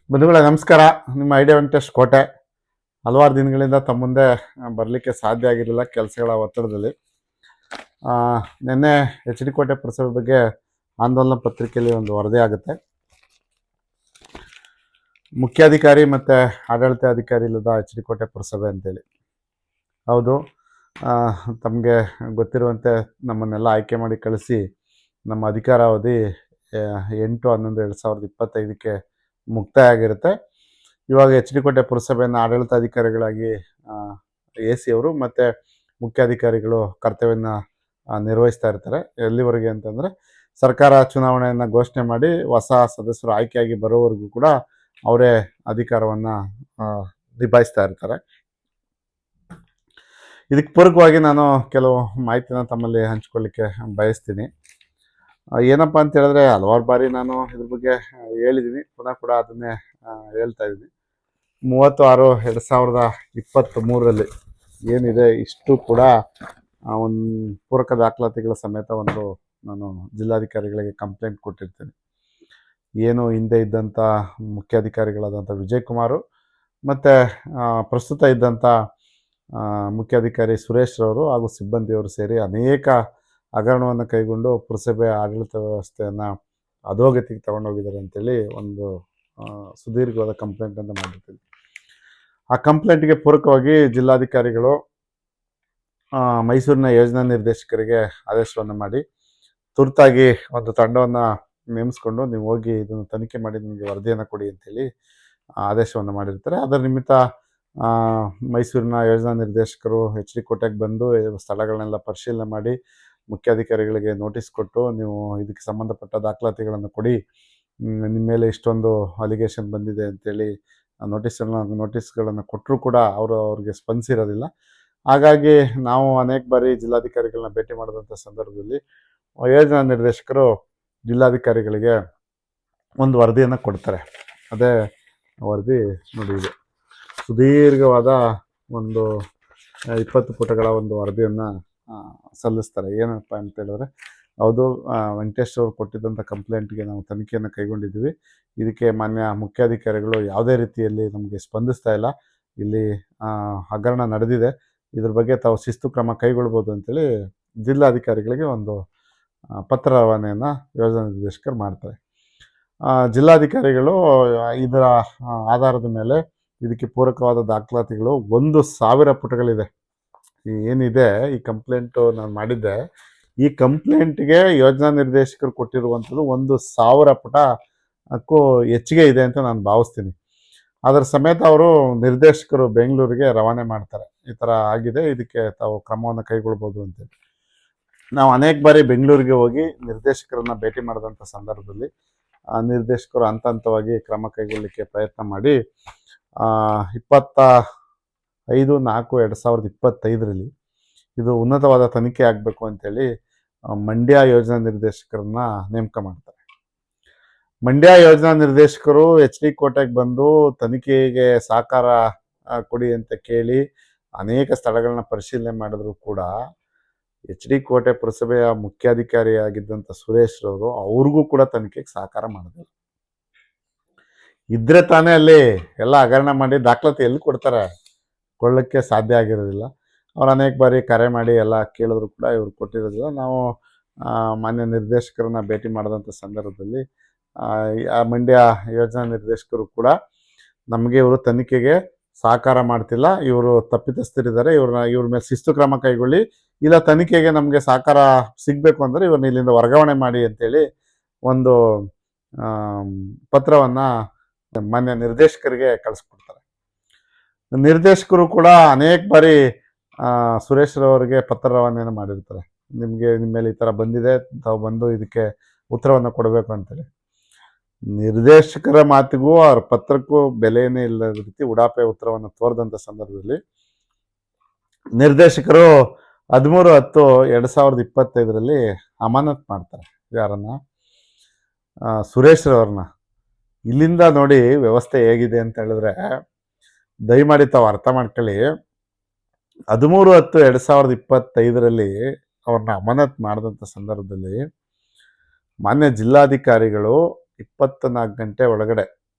ಬಂಧುಗಳೇ ನಮಸ್ಕಾರ. ನಿಮ್ಮ ಐಡಿಯಾ ವೆಂಕಟೇಶ್ ಕೋಟೆ. ಹಲವಾರು ದಿನಗಳಿಂದ ತಮ್ಮ ಮುಂದೆ ಬರಲಿಕ್ಕೆ ಸಾಧ್ಯ ಆಗಿರಲಿಲ್ಲ ಕೆಲಸಗಳ ಒತ್ತಡದಲ್ಲಿ. ನಿನ್ನೆ ಎಚ್ ಡಿ ಕೋಟೆ ಪುರಸಭೆ ಬಗ್ಗೆ ಆಂದೋಲನ ಪತ್ರಿಕೆಯಲ್ಲಿ ಒಂದು ವರದಿ ಆಗುತ್ತೆ. ಮುಖ್ಯಾಧಿಕಾರಿ ಮತ್ತು ಆಡಳಿತಾಧಿಕಾರಿ ಇಲ್ಲದ ಎಚ್ ಡಿ ಕೋಟೆ ಪುರಸಭೆ ಅಂತೇಳಿ. ಹೌದು, ತಮಗೆ ಗೊತ್ತಿರುವಂತೆ ನಮ್ಮನ್ನೆಲ್ಲ ಆಯ್ಕೆ ಮಾಡಿ ಕಳಿಸಿ ನಮ್ಮ ಅಧಿಕಾರಾವಧಿ 8/11/2025ಕ್ಕೆ ಮುಕ್ತಾಯ ಆಗಿರುತ್ತೆ. ಇವಾಗ ಎಚ್ ಡಿ ಕೋಟೆ ಪುರಸಭೆಯನ್ನು ಆಡಳಿತಾಧಿಕಾರಿಗಳಾಗಿ AC ಅವರು ಮತ್ತು ಮುಖ್ಯಾಧಿಕಾರಿಗಳು ಕರ್ತವ್ಯನ ನಿರ್ವಹಿಸ್ತಾ ಇರ್ತಾರೆ. ಎಲ್ಲಿವರೆಗೆ ಅಂತಂದರೆ ಸರ್ಕಾರ ಚುನಾವಣೆಯನ್ನು ಘೋಷಣೆ ಮಾಡಿ ಹೊಸ ಸದಸ್ಯರು ಆಯ್ಕೆಯಾಗಿ ಬರೋವರೆಗೂ ಕೂಡ ಅವರೇ ಅಧಿಕಾರವನ್ನು ನಿಭಾಯಿಸ್ತಾ ಇರ್ತಾರೆ. ಇದಕ್ಕೆ ಪೂರಕವಾಗಿ ನಾನು ಕೆಲವು ಮಾಹಿತಿನ ತಮ್ಮಲ್ಲಿ ಹಂಚ್ಕೊಳ್ಳಿಕ್ಕೆ ಬಯಸ್ತೀನಿ. ಏನಪ್ಪ ಅಂತ ಹೇಳಿದ್ರೆ, ಹಲವಾರು ಬಾರಿ ನಾನು ಇದ್ರ ಬಗ್ಗೆ ಹೇಳಿದ್ದೀನಿ, ಪುನಃ ಕೂಡ ಅದನ್ನೇ ಹೇಳ್ತಾ ಇದ್ದೀನಿ. 30/6/2023 ಏನಿದೆ ಇಷ್ಟು ಕೂಡ ಒಂದು ಪೂರಕ ದಾಖಲಾತಿಗಳ ಸಮೇತ ನಾನು ಜಿಲ್ಲಾಧಿಕಾರಿಗಳಿಗೆ ಕಂಪ್ಲೇಂಟ್ ಕೊಟ್ಟಿರ್ತೀನಿ. ಏನು ಹಿಂದೆ ಇದ್ದಂಥ ಮುಖ್ಯಾಧಿಕಾರಿಗಳಾದಂಥ ವಿಜಯ್ ಕುಮಾರು ಮತ್ತು ಪ್ರಸ್ತುತ ಇದ್ದಂಥ ಮುಖ್ಯಾಧಿಕಾರಿ ಸುರೇಶ್ ರವರು ಹಾಗೂ ಸಿಬ್ಬಂದಿಯವರು ಸೇರಿ ಅನೇಕ ಹಗರಣವನ್ನು ಕೈಗೊಂಡು ಪುರಸಭೆ ಆಡಳಿತ ವ್ಯವಸ್ಥೆಯನ್ನು ಅಧೋಗತಿಗೆ ತಗೊಂಡೋಗಿದ್ದಾರೆ ಅಂತೇಳಿ ಒಂದು ಸುದೀರ್ಘವಾದ ಕಂಪ್ಲೇಂಟನ್ನು ಮಾಡಿರ್ತೀವಿ. ಆ ಕಂಪ್ಲೇಂಟ್ಗೆ ಪೂರಕವಾಗಿ ಜಿಲ್ಲಾಧಿಕಾರಿಗಳು ಮೈಸೂರಿನ ಯೋಜನಾ ನಿರ್ದೇಶಕರಿಗೆ ಆದೇಶವನ್ನು ಮಾಡಿ ತುರ್ತಾಗಿ ಒಂದು ತಂಡವನ್ನು ನೇಮಿಸ್ಕೊಂಡು ನೀವು ಹೋಗಿ ಇದನ್ನು ತನಿಖೆ ಮಾಡಿ ನಿಮಗೆ ವರದಿಯನ್ನು ಕೊಡಿ ಅಂತೇಳಿ ಆದೇಶವನ್ನು ಮಾಡಿರ್ತಾರೆ. ಅದರ ನಿಮಿತ್ತ ಮೈಸೂರಿನ ಯೋಜನಾ ನಿರ್ದೇಶಕರು ಎಚ್ ಡಿ ಕೋಟೆಗೆ ಬಂದು ಸ್ಥಳಗಳನ್ನೆಲ್ಲ ಪರಿಶೀಲನೆ ಮಾಡಿ ಮುಖ್ಯಾಧಿಕಾರಿಗಳಿಗೆ ನೋಟಿಸ್ ಕೊಟ್ಟು, ನೀವು ಇದಕ್ಕೆ ಸಂಬಂಧಪಟ್ಟ ದಾಖಲಾತಿಗಳನ್ನು ಕೊಡಿ, ನಿಮ್ಮ ಮೇಲೆ ಇಷ್ಟೊಂದು ಅಲಿಗೇಷನ್ ಬಂದಿದೆ ಅಂತೇಳಿ ನೋಟಿಸ್ಗಳನ್ನು ಕೊಟ್ಟರೂ ಕೂಡ ಅವ್ರಿಗೆ ಸ್ಪಂದಿಸಿರೋದಿಲ್ಲ. ಹಾಗಾಗಿ ನಾವು ಅನೇಕ ಬಾರಿ ಜಿಲ್ಲಾಧಿಕಾರಿಗಳನ್ನ ಭೇಟಿ ಮಾಡಿದಂಥ ಸಂದರ್ಭದಲ್ಲಿ ಯೋಜನಾ ನಿರ್ದೇಶಕರು ಜಿಲ್ಲಾಧಿಕಾರಿಗಳಿಗೆ ಒಂದು ವರದಿಯನ್ನು ಕೊಡ್ತಾರೆ. ಅದೇ ವರದಿ ನೋಡಿ, ಇದು ಸುದೀರ್ಘವಾದ ಒಂದು 20 ಪುಟಗಳ ಒಂದು ವರದಿಯನ್ನು ಸಲ್ಲಿಸ್ತಾರೆ. ಏನಪ್ಪ ಅಂತ ಹೇಳಿದ್ರೆ, ಹೌದು, ವೆಂಕಟೇಶ್ ಅವರು ಕೊಟ್ಟಿದ್ದಂಥ ಕಂಪ್ಲೇಂಟ್ಗೆ ನಾವು ತನಿಖೆಯನ್ನು ಕೈಗೊಂಡಿದ್ದೀವಿ. ಇದಕ್ಕೆ ಮಾನ್ಯ ಮುಖ್ಯಾಧಿಕಾರಿಗಳು ಯಾವುದೇ ರೀತಿಯಲ್ಲಿ ನಮಗೆ ಸ್ಪಂದಿಸ್ತಾ ಇಲ್ಲ. ಇಲ್ಲಿ ಹಗರಣ ನಡೆದಿದೆ, ಇದ್ರ ಬಗ್ಗೆ ತಾವು ಶಿಸ್ತು ಕ್ರಮ ಕೈಗೊಳ್ಬೋದು ಅಂತೇಳಿ ಜಿಲ್ಲಾಧಿಕಾರಿಗಳಿಗೆ ಒಂದು ಪತ್ರ ರವಾನೆಯನ್ನು ಯೋಜನಾ ನಿರ್ದೇಶಕರು ಮಾಡ್ತಾರೆ. ಜಿಲ್ಲಾಧಿಕಾರಿಗಳು ಇದರ ಆಧಾರದ ಮೇಲೆ ಇದಕ್ಕೆ ಪೂರಕವಾದ ದಾಖಲಾತಿಗಳು 1,000 ಪುಟಗಳಿದೆ. ಏನಿದೆ ಈ ಕಂಪ್ಲೇಂಟು ನಾನು ಮಾಡಿದ್ದೆ, ಈ ಕಂಪ್ಲೇಂಟ್ಗೆ ಯೋಜನಾ ನಿರ್ದೇಶಕರು ಕೊಟ್ಟಿರುವಂಥದ್ದು 1,000 ಪುಟಕ್ಕೂ ಹೆಚ್ಚಿಗೆ ಇದೆ ಅಂತ ನಾನು ಭಾವಿಸ್ತೀನಿ. ಅದರ ಸಮೇತ ಅವರು ನಿರ್ದೇಶಕರು ಬೆಂಗಳೂರಿಗೆ ರವಾನೆ ಮಾಡ್ತಾರೆ. ಈ ಥರ ಆಗಿದೆ, ಇದಕ್ಕೆ ತಾವು ಕ್ರಮವನ್ನು ಕೈಗೊಳ್ಬೋದು ಅಂತೇಳಿ. ನಾವು ಅನೇಕ ಬಾರಿ ಬೆಂಗಳೂರಿಗೆ ಹೋಗಿ ನಿರ್ದೇಶಕರನ್ನು ಭೇಟಿ ಮಾಡಿದಂಥ ಸಂದರ್ಭದಲ್ಲಿ ನಿರ್ದೇಶಕರು ಹಂತ ಹಂತವಾಗಿ ಕ್ರಮ ಕೈಗೊಳ್ಳಲಿಕ್ಕೆ ಪ್ರಯತ್ನ ಮಾಡಿ 25/4/2025 ಇದು ಉನ್ನತವಾದ ತನಿಖೆ ಆಗಬೇಕು ಅಂತೇಳಿ ಮಂಡ್ಯ ಯೋಜನಾ ನಿರ್ದೇಶಕರನ್ನ ನೇಮಕ ಮಾಡ್ತಾರೆ. ಮಂಡ್ಯ ಯೋಜನಾ ನಿರ್ದೇಶಕರು ಎಚ್ ಡಿ ಕೋಟೆಗೆ ಬಂದು ತನಿಖೆಗೆ ಸಹಕಾರ ಕೊಡಿ ಅಂತ ಕೇಳಿ ಅನೇಕ ಸ್ಥಳಗಳನ್ನ ಪರಿಶೀಲನೆ ಮಾಡಿದ್ರು ಕೂಡ ಎಚ್ ಡಿ ಕೋಟೆ ಪುರಸಭೆಯ ಮುಖ್ಯಾಧಿಕಾರಿಯಾಗಿದ್ದಂಥ ಸುರೇಶ್ ರವರು ಅವ್ರಿಗೂ ಕೂಡ ತನಿಖೆಗೆ ಸಹಕಾರ ಮಾಡೋದಿಲ್ಲ. ಇದ್ರೆ ತಾನೇ ಅಲ್ಲಿ ಎಲ್ಲ ಹಗರಣ ಮಾಡಿ ದಾಖಲಾತಿ ಎಲ್ಲಿ ಕೊಡ್ತಾರೆ, ಕೊಳ್ಳಕ್ಕೆ ಸಾಧ್ಯ ಆಗಿರೋದಿಲ್ಲ. ಅವ್ರು ಅನೇಕ ಬಾರಿ ಕರೆ ಮಾಡಿ ಎಲ್ಲ ಕೇಳಿದ್ರು ಕೂಡ ಇವ್ರು ಕೊಟ್ಟಿರೋದಿಲ್ಲ. ನಾವು ಮಾನ್ಯ ನಿರ್ದೇಶಕರನ್ನ ಭೇಟಿ ಮಾಡಿದಂಥ ಸಂದರ್ಭದಲ್ಲಿ ಆ ಮಂಡ್ಯ ಯೋಜನಾ ನಿರ್ದೇಶಕರು ಕೂಡ ನಮಗೆ ಇವರು ತನಿಖೆಗೆ ಸಹಕಾರ ಮಾಡ್ತಿಲ್ಲ, ಇವರು ತಪ್ಪಿತಸ್ಥರಿದ್ದಾರೆ, ಇವ್ರ ಮೇಲೆ ಶಿಸ್ತು ಕ್ರಮ ಕೈಗೊಳ್ಳಿ, ಇಲ್ಲ ತನಿಖೆಗೆ ನಮಗೆ ಸಹಕಾರ ಸಿಗಬೇಕು ಅಂದರೆ ಇವ್ರನ್ನ ಇಲ್ಲಿಂದ ವರ್ಗಾವಣೆ ಮಾಡಿ ಅಂತೇಳಿ ಒಂದು ಪತ್ರವನ್ನು ಮಾನ್ಯ ನಿರ್ದೇಶಕರಿಗೆ ಕಳಿಸ್ಕೊಡ್ತಾರೆ. ನಿರ್ದೇಶಕರು ಕೂಡ ಅನೇಕ ಬಾರಿ ಸುರೇಶ್ ರವರಿಗೆ ಪತ್ರ ರವಾನೆಯನ್ನು ಮಾಡಿರ್ತಾರೆ. ನಿಮ್ಮ ಮೇಲೆ ಈ ಥರ ಬಂದಿದೆ, ತಾವು ಬಂದು ಇದಕ್ಕೆ ಉತ್ತರವನ್ನು ಕೊಡಬೇಕು ಅಂತೇಳಿ. ನಿರ್ದೇಶಕರ ಮಾತಿಗೂ ಅವ್ರ ಪತ್ರಕ್ಕೂ ಬೆಲೆಯೇ ಇಲ್ಲದ ರೀತಿ ಉಡಾಪೆ ಉತ್ತರವನ್ನು ತೋರಿದಂಥ ಸಂದರ್ಭದಲ್ಲಿ ನಿರ್ದೇಶಕರು 13/10/2025 ಅಮಾನತ್ ಮಾಡ್ತಾರೆ. ಯಾರನ್ನ? ಸುರೇಶ್ ರವ್ರನ್ನ. ಇಲ್ಲಿಂದ ನೋಡಿ ವ್ಯವಸ್ಥೆ ಹೇಗಿದೆ ಅಂತ ಹೇಳಿದ್ರೆ, ದಯಮಾಡಿ ತಾವು ಅರ್ಥ ಮಾಡ್ಕೊಳ್ಳಿ. 13/10/2025 ಅವ್ರನ್ನ ಅಮಾನತ್ ಮಾಡಿದಂಥ ಸಂದರ್ಭದಲ್ಲಿ ಮಾನ್ಯ ಜಿಲ್ಲಾಧಿಕಾರಿಗಳು 24 ಗಂಟೆ ಒಳಗಡೆ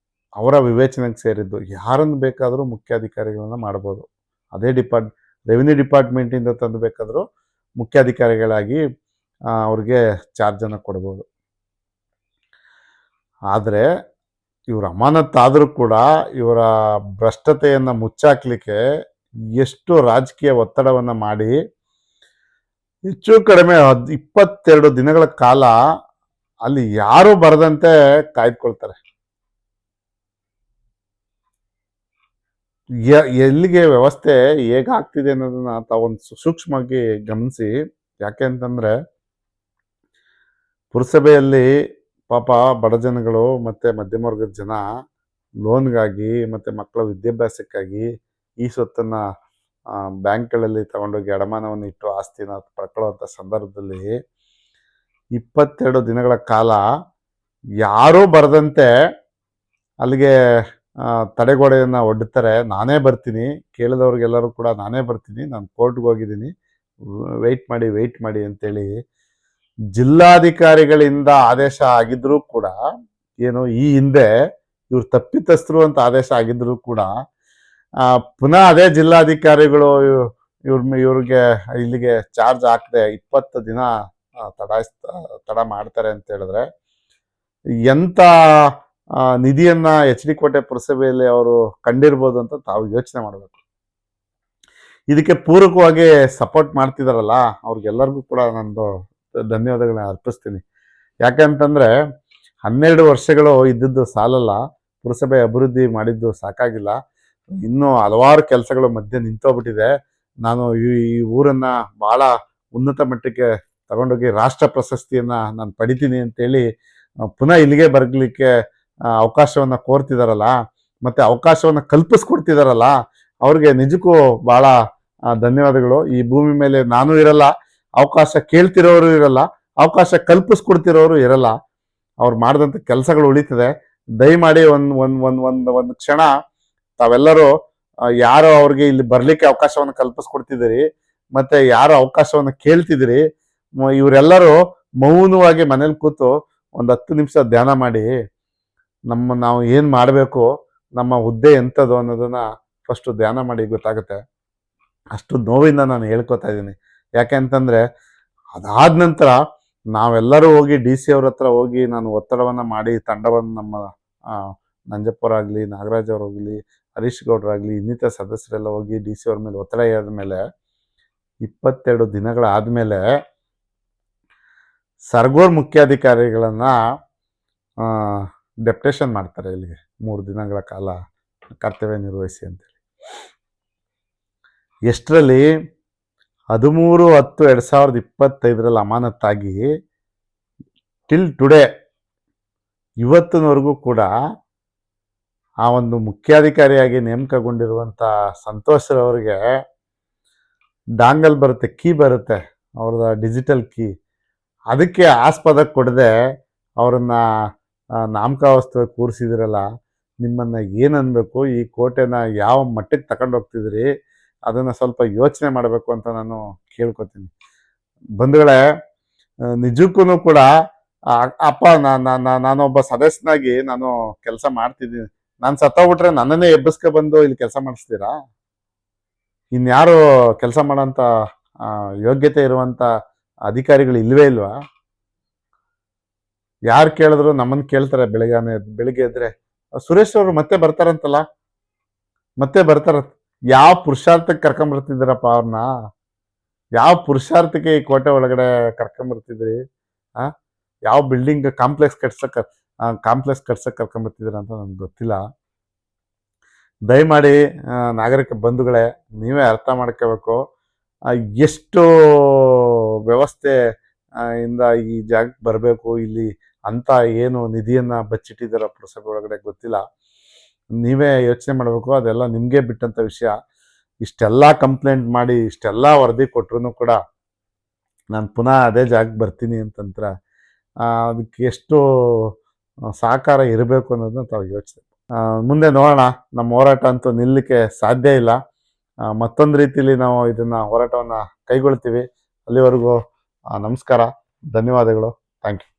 ಅವರ ವಿವೇಚನೆಗೆ ಸೇರಿದ್ದು. ಯಾರನ್ನು ಬೇಕಾದರೂ ಮುಖ್ಯಾಧಿಕಾರಿಗಳನ್ನ ಮಾಡ್ಬೋದು. ಅದೇ ರೆವಿನ್ಯೂ ಡಿಪಾರ್ಟ್ಮೆಂಟಿಂದ ತಂದು ಬೇಕಾದರೂ ಮುಖ್ಯಾಧಿಕಾರಿಗಳಾಗಿ ಅವ್ರಿಗೆ ಚಾರ್ಜನ್ನು ಕೊಡ್ಬೋದು. ಆದರೆ ಇವ್ರ ಅಮಾನತ್ತಾದರೂ ಕೂಡ ಇವರ ಭ್ರಷ್ಟತೆಯನ್ನು ಮುಚ್ಚಾಕ್ಲಿಕ್ಕೆ ಎಷ್ಟು ರಾಜಕೀಯ ಒತ್ತಡವನ್ನು ಮಾಡಿ ಹೆಚ್ಚು ಕಡಿಮೆ 22 ದಿನಗಳ ಕಾಲ ಅಲ್ಲಿ ಯಾರೂ ಬರದಂತೆ ಕಾಯ್ದುಕೊಳ್ತಾರೆ. ಎಲ್ಲಿಗೆ ವ್ಯವಸ್ಥೆ ಹೇಗಾಗ್ತಿದೆ ಅನ್ನೋದನ್ನ ತಾವೊಂದು ಸೂಕ್ಷ್ಮವಾಗಿ ಗಮನಿಸಿ. ಯಾಕೆ ಅಂತಂದ್ರೆ ಪುರಸಭೆಯಲ್ಲಿ ಪಾಪ ಬಡ ಜನಗಳು ಮತ್ತು ಮಧ್ಯಮ ವರ್ಗದ ಜನ ಲೋನ್ಗಾಗಿ ಮತ್ತು ಮಕ್ಕಳ ವಿದ್ಯಾಭ್ಯಾಸಕ್ಕಾಗಿ ಈ ಸೊತ್ತನ್ನು ಬ್ಯಾಂಕ್ಗಳಲ್ಲಿ ತಗೊಂಡೋಗಿ ಅಡಮಾನವನ್ನು ಇಟ್ಟು ಆಸ್ತಿನ ಪಡ್ಕೊಳ್ಳುವಂಥ ಸಂದರ್ಭದಲ್ಲಿ 22 ದಿನಗಳ ಕಾಲ ಯಾರೂ ಬರದಂತೆ ಅಲ್ಲಿಗೆ ತಡೆಗೋಡೆಯನ್ನು ಒಡ್ಡುತ್ತಾರೆ. ನಾನೇ ಬರ್ತೀನಿ, ಕೇಳಿದವ್ರಿಗೆಲ್ಲರೂ ಕೂಡ ನಾನೇ ಬರ್ತೀನಿ, ನಾನು ಕೋರ್ಟ್ಗೆ ಹೋಗಿದ್ದೀನಿ, ವೆಯ್ಟ್ ಮಾಡಿ ಅಂತೇಳಿ ಜಿಲ್ಲಾಧಿಕಾರಿಗಳಿಂದ ಆದೇಶ ಆಗಿದ್ರೂ ಕೂಡ, ಏನು ಈ ಹಿಂದೆ ಇವ್ರು ತಪ್ಪಿತಸ್ಥರು ಅಂತ ಆದೇಶ ಆಗಿದ್ರೂ ಕೂಡ ಪುನಃ ಅದೇ ಜಿಲ್ಲಾಧಿಕಾರಿಗಳು ಇವ್ರಿಗೆ ಇಲ್ಲಿಗೆ ಚಾರ್ಜ್ ಹಾಕದೆ 20 ದಿನ ತಡ ಮಾಡ್ತಾರೆ ಅಂತ ಹೇಳಿದ್ರೆ ಎಂಥ ನಿಧಿಯನ್ನ HD ಕೋಟೆ ಪುರಸಭೆಯಲ್ಲಿ ಅವರು ಕಂಡಿರ್ಬೋದು ಅಂತ ತಾವು ಯೋಚನೆ ಮಾಡಬೇಕು. ಇದಕ್ಕೆ ಪೂರಕವಾಗಿ ಸಪೋರ್ಟ್ ಮಾಡ್ತಿದಾರಲ್ಲ ಅವ್ರಿಗೆಲ್ಲರಿಗೂ ಕೂಡ ನಂದು ಧನ್ಯವಾದಗಳನ್ನ ಅರ್ಪಿಸ್ತೀನಿ. ಯಾಕಂತಂದ್ರೆ 12 ವರ್ಷಗಳು ಇದ್ದದ್ದು ಸಾಲಲ್ಲ, ಪುರಸಭೆ ಅಭಿವೃದ್ಧಿ ಮಾಡಿದ್ದು ಸಾಕಾಗಿಲ್ಲ, ಇನ್ನೂ ಹಲವಾರು ಕೆಲಸಗಳು ಮಧ್ಯೆ ನಿಂತೋಗ್ಬಿಟ್ಟಿದೆ. ನಾನು ಈ ಊರನ್ನ ಬಹಳ ಉನ್ನತ ಮಟ್ಟಕ್ಕೆ ತಗೊಂಡೋಗಿ ರಾಷ್ಟ್ರ ಪ್ರಶಸ್ತಿಯನ್ನ ನಾನು ಪಡಿತೀನಿ ಅಂತೇಳಿ ಪುನಃ ಇಲ್ಲಿಗೆ ಬರ್ಲಿಕ್ಕೆ ಅವಕಾಶವನ್ನ ಕೋರ್ತಿದಾರಲ್ಲ, ಮತ್ತೆ ಅವಕಾಶವನ್ನ ಕಲ್ಪಿಸ್ಕೊಡ್ತಿದಾರಲ್ಲ, ಅವ್ರಿಗೆ ನಿಜಕ್ಕೂ ಬಹಳ ಧನ್ಯವಾದಗಳು. ಈ ಭೂಮಿ ಮೇಲೆ ನಾನು ಇರಲ್ಲ, ಅವಕಾಶ ಕೇಳ್ತಿರೋರು ಇರಲ್ಲ, ಅವಕಾಶ ಕಲ್ಪಿಸ್ಕೊಡ್ತಿರೋರು ಇರಲ್ಲ. ಅವ್ರು ಮಾಡಿದಂಥ ಕೆಲಸಗಳು ಉಳಿತದೆ. ದಯಮಾಡಿ ಒಂದು ಕ್ಷಣ ತಾವೆಲ್ಲರೂ ಯಾರು ಅವ್ರಿಗೆ ಇಲ್ಲಿ ಬರ್ಲಿಕ್ಕೆ ಅವಕಾಶವನ್ನು ಕಲ್ಪಿಸ್ಕೊಡ್ತಿದ್ದೀರಿ ಮತ್ತೆ ಯಾರು ಅವಕಾಶವನ್ನು ಕೇಳ್ತಿದ್ದೀರಿ, ಇವರೆಲ್ಲರೂ ಮೌನವಾಗಿ ಮನೇಲಿ ಕೂತು ಒಂದು 10 ನಿಮಿಷ ಧ್ಯಾನ ಮಾಡಿ ನಾವು ಏನು ಮಾಡಬೇಕು, ನಮ್ಮ ಹುದ್ದೆ ಎಂಥದ್ದು ಅನ್ನೋದನ್ನ ಫಸ್ಟು ಧ್ಯಾನ ಮಾಡಿ ಗೊತ್ತಾಗುತ್ತೆ. ಅಷ್ಟು ನೋವಿಂದ ನಾನು ಹೇಳ್ಕೊತಾ ಇದ್ದೀನಿ. ಯಾಕೆ ಅಂತಂದರೆ ಅದಾದ ನಂತರ ನಾವೆಲ್ಲರೂ ಹೋಗಿ DC ಅವ್ರ ಹತ್ರ ಹೋಗಿ ನಾನು ಒತ್ತಡವನ್ನು ಮಾಡಿ ತಂಡವನ್ನು ನಮ್ಮ ನಂಜಪ್ಪರಾಗಲಿ, ನಾಗರಾಜ್ ಅವರಾಗಲಿ, ಹರೀಶ್ ಗೌಡ್ರಾಗಲಿ, ಇನ್ನಿತರ ಸದಸ್ಯರೆಲ್ಲ ಹೋಗಿ DC ಅವ್ರ ಮೇಲೆ ಒತ್ತಡ ಹೇರಿದ ಮೇಲೆ 22 ದಿನಗಳಾದಮೇಲೆ ಸರ್ಗೋರ್ ಮುಖ್ಯಾಧಿಕಾರಿಗಳನ್ನು ಡೆಪ್ಟೇಷನ್ ಮಾಡ್ತಾರೆ ಇಲ್ಲಿಗೆ 3 ದಿನಗಳ ಕಾಲ ಕರ್ತವ್ಯ ನಿರ್ವಹಿಸಿ ಅಂತೇಳಿ. ಎಷ್ಟರಲ್ಲಿ 13/10/2025 ಅಮಾನತ್ತಾಗಿ ಟಿಲ್ ಟುಡೇ ಇವತ್ತಿನವರೆಗೂ ಕೂಡ ಆ ಒಂದು ಮುಖ್ಯಾಧಿಕಾರಿಯಾಗಿ ನೇಮಕಗೊಂಡಿರುವಂಥ ಸಂತೋಷರವರಿಗೆ ಡಾಂಗಲ್ ಬರುತ್ತೆ, ಕೀ ಬರುತ್ತೆ, ಅವ್ರದ್ದು ಡಿಜಿಟಲ್ ಕೀ. ಅದಕ್ಕೆ ಆಸ್ಪದ ಕೊಡದೆ ಅವ್ರನ್ನ ನಾಮಕಾವಸ್ಥೆ ಕೂರಿಸಿದಿರಲ್ಲ, ನಿಮ್ಮನ್ನು ಏನನ್ಬೇಕು, ಈ ಕೋಟೆನ ಯಾವ ಮಟ್ಟಕ್ಕೆ ತಗೊಂಡು ಹೋಗ್ತಿದ್ರಿ ಅದನ್ನು ಸ್ವಲ್ಪ ಯೋಚನೆ ಮಾಡಬೇಕು ಅಂತ ನಾನು ಕೇಳ್ಕೊತೀನಿ. ಬಂಧುಗಳೇ, ನಿಜಕ್ಕೂ ಕೂಡ ಅಪ್ಪ ನಾನೊಬ್ಬ ಸದಸ್ಯನಾಗಿ ನಾನು ಕೆಲಸ ಮಾಡ್ತಿದ್ದೀನಿ, ನಾನು ಸತ್ತೋಗ್ಬಿಟ್ರೆ ನನ್ನನ್ನೇ ಎಬ್ಬಿಸ್ಕೊ ಬಂದು ಇಲ್ಲಿ ಕೆಲಸ ಮಾಡಿಸ್ತೀರಾ? ಇನ್ಯಾರು ಕೆಲಸ ಮಾಡೋಂಥ ಯೋಗ್ಯತೆ ಇರುವಂಥ ಅಧಿಕಾರಿಗಳು ಇಲ್ವೇ ಇಲ್ವಾ? ಯಾರು ಕೇಳಿದ್ರು ನಮ್ಮನ್ನು ಕೇಳ್ತಾರೆ. ಬೆಳಿಗ್ಗೆ ಎದ್ರೆ ಸುರೇಶ್ ಅವರು ಮತ್ತೆ ಬರ್ತಾರಂತಲ್ಲ, ಮತ್ತೆ ಬರ್ತಾರ. ಯಾವ ಪುರುಷಾರ್ಥಕ್ಕೆ ಕರ್ಕೊಂಬರ್ತಿದ್ದೀರಪ್ಪ ಅವ್ರನ್ನ? ಯಾವ ಪುರುಷಾರ್ಥಕ್ಕೆ ಈ ಕೋಟೆ ಒಳಗಡೆ ಕರ್ಕೊಂಬರ್ತಿದ್ರಿ? ಯಾವ ಬಿಲ್ಡಿಂಗ್ ಕಾಂಪ್ಲೆಕ್ಸ್ ಕಟ್ಸಕ್ಕೆ ಕರ್ಕೊಂಬರ್ತಿದ್ದೀರ ಅಂತ ನನಗೆ ಗೊತ್ತಿಲ್ಲ. ದಯಮಾಡಿ ನಾಗರಿಕ ಬಂಧುಗಳೇ, ನೀವೇ ಅರ್ಥ ಮಾಡ್ಕೋಬೇಕು ಎಷ್ಟು ವ್ಯವಸ್ಥೆ ಇಂದ ಈ ಜಾಗಕ್ಕೆ ಬರಬೇಕು. ಇಲ್ಲಿ ಅಂತ ಏನು ನಿಧಿಯನ್ನ ಬಚ್ಚಿಟ್ಟಿದ್ದಾರ ಪುರಸಭೆ ಒಳಗಡೆ ಗೊತ್ತಿಲ್ಲ. ನೀವೇ ಯೋಚನೆ ಮಾಡಬೇಕು. ಅದೆಲ್ಲ ನಿಮಗೆ ಬಿಟ್ಟಂತ ವಿಷಯ. ಇಷ್ಟೆಲ್ಲ ಕಂಪ್ಲೇಂಟ್ ಮಾಡಿ ಇಷ್ಟೆಲ್ಲ ವರದಿ ಕೊಟ್ಟರು ಕೂಡ ನಾನು ಪುನಃ ಅದೇ ಜಾಗಕ್ಕೆ ಬರ್ತೀನಿ ಅಂತಂತ್ರ ಅದಕ್ಕೆ ಎಷ್ಟು ಸಹಕಾರ ಇರಬೇಕು ಅನ್ನೋದನ್ನ ತಾವು ಯೋಚನೆ. ಮುಂದೆ ನೋಡೋಣ. ನಮ್ಮ ಹೋರಾಟ ಅಂತೂ ನಿಲ್ಲಕ್ಕೆ ಸಾಧ್ಯ ಇಲ್ಲ. ಮತ್ತೊಂದು ರೀತಿಯಲ್ಲಿ ನಾವು ಇದನ್ನ ಹೋರಾಟವನ್ನು ಕೈಗೊಳ್ತೀವಿ. ಅಲ್ಲಿವರೆಗೂ ನಮಸ್ಕಾರ, ಧನ್ಯವಾದಗಳು, ಥ್ಯಾಂಕ್ ಯು.